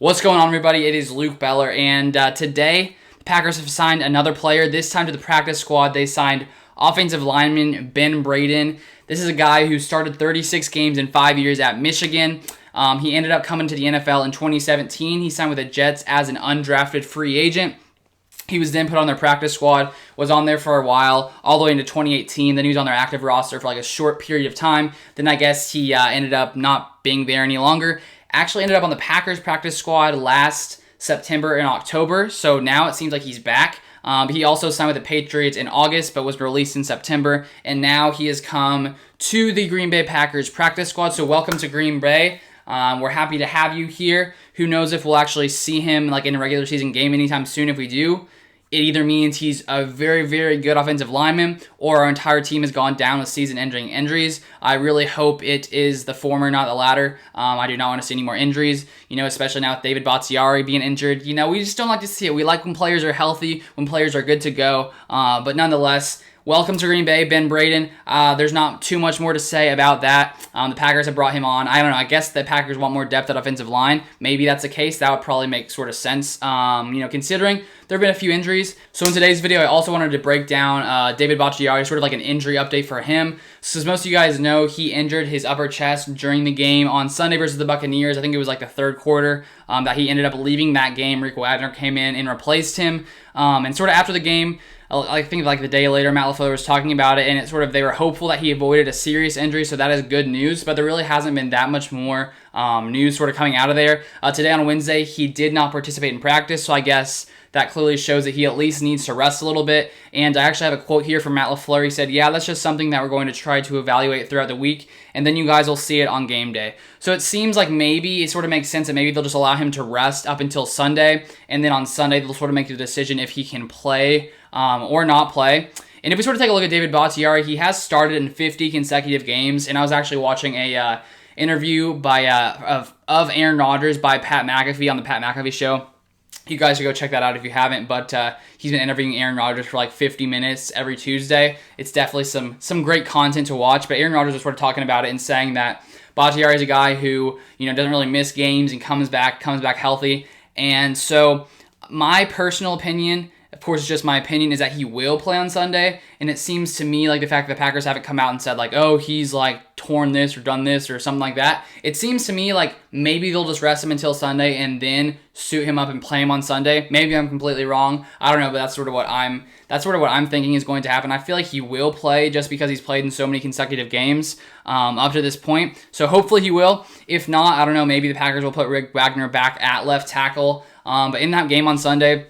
What's going on, everybody? It is Luke Beller, and today the Packers have signed another player. This time to the practice squad, they signed offensive lineman Ben Braden. This is a guy who started 36 games in 5 years at Michigan. He ended up coming to the NFL in 2017. He signed with the Jets as an undrafted free agent. He was then put on their practice squad, was on there for a while, all the way into 2018. Then he was on their active roster for like a short period of time. Then I guess he ended up not being there any longer. Actually ended up on the Packers practice squad last September and October, so now it seems like he's back. He also signed with the Patriots in August, but was released in September, and now he has come to the Green Bay Packers practice squad, so welcome to Green Bay. We're happy to have you here. Who knows if we'll actually see him like in a regular season game anytime soon. If we do, it either means he's a very, very good offensive lineman or our entire team has gone down with season-ending injuries. I really hope it is the former, not the latter. I do not want to see any more injuries, especially now with David Bakhtiari being injured. We just don't like to see it. We like when players are healthy, when players are good to go. But nonetheless, welcome to Green Bay, Ben Braden. There's not too much more to say about that. The Packers have brought him on. I don't know. I guess the Packers want more depth at offensive line. Maybe that's the case. That would probably make sort of sense, considering there have been a few injuries. So in today's video, I also wanted to break down David Bakhtiari, sort of like an injury update for him. So as most of you guys know, he injured his upper chest during the game on Sunday versus the Buccaneers. I think it was like the third quarter that he ended up leaving that game. Rico Abner came in and replaced him. And sort of after the game, I think like the day later, Matt LaFleur was talking about it, and they were hopeful that he avoided a serious injury, so that is good news, but there really hasn't been that much more news sort of coming out of there. Today on Wednesday, he did not participate in practice, so I guess that clearly shows that he at least needs to rest a little bit. And I actually have a quote here from Matt LaFleur. He said, "Yeah, that's just something that we're going to try to evaluate throughout the week, and then you guys will see it on game day." So it seems like maybe it sort of makes sense that maybe they'll just allow him to rest up until Sunday, and then on Sunday they'll sort of make the decision if he can play or not play. And if we sort of take a look at David Bakhtiari, he has started in 50 consecutive games, and I was actually watching a interview of Aaron Rodgers by Pat McAfee on the Pat McAfee Show. You guys should go check that out if you haven't, but he's been interviewing Aaron Rodgers for like 50 minutes every Tuesday. It's definitely some great content to watch, but Aaron Rodgers was sort of talking about it and saying that Bakhtiari is a guy who, doesn't really miss games and comes back healthy. And so my personal opinion, of course it's just my opinion, is that he will play on Sunday, and it seems to me like the fact that the Packers haven't come out and said like, oh, he's like torn this or done this or something like that, it seems to me like maybe they'll just rest him until Sunday and then suit him up and play him on Sunday. Maybe I'm completely wrong. I don't know, but that's sort of what I'm thinking is going to happen. I feel like he will play just because he's played in so many consecutive games up to this point. So hopefully he will. If not, I don't know, maybe the Packers will put Rick Wagner back at left tackle. But in that game on Sunday,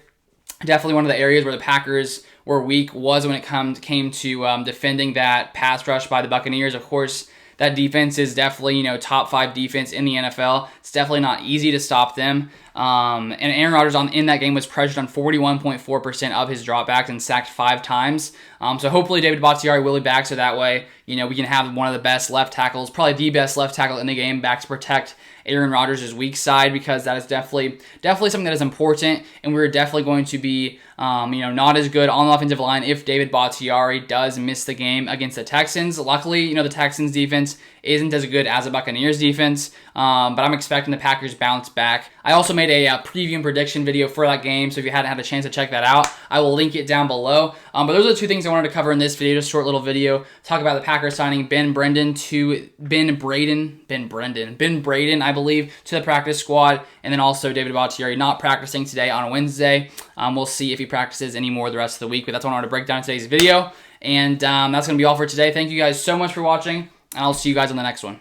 definitely one of the areas where the Packers were weak was when it came to defending that pass rush by the Buccaneers. Of course, that defense is definitely, top 5 defense in the NFL. It's definitely not easy to stop them. And Aaron Rodgers in that game was pressured on 41.4% of his dropbacks and sacked 5 times. So hopefully David Bakhtiari will be back, so that way, we can have one of the best left tackles, probably the best left tackle in the game, back to protect Aaron Rodgers' weak side, because that is definitely something that is important, and we're definitely going to be not as good on the offensive line if David Bakhtiari does miss the game against the Texans. Luckily, the Texans defense isn't as good as the Buccaneers defense, but I'm expecting the Packers bounce back. I also made a preview and prediction video for that game, so if you hadn't had a chance to check that out, I will link it down below. But those are the two things I wanted to cover in this video, just a short little video. Talk about the Packers signing Ben Braden, I believe, to the practice squad, and then also David Bakhtiari not practicing today on Wednesday. We'll see if he practices any more the rest of the week, but that's what I wanted to break down in today's video. And that's going to be all for today. Thank you guys so much for watching, and I'll see you guys on the next one.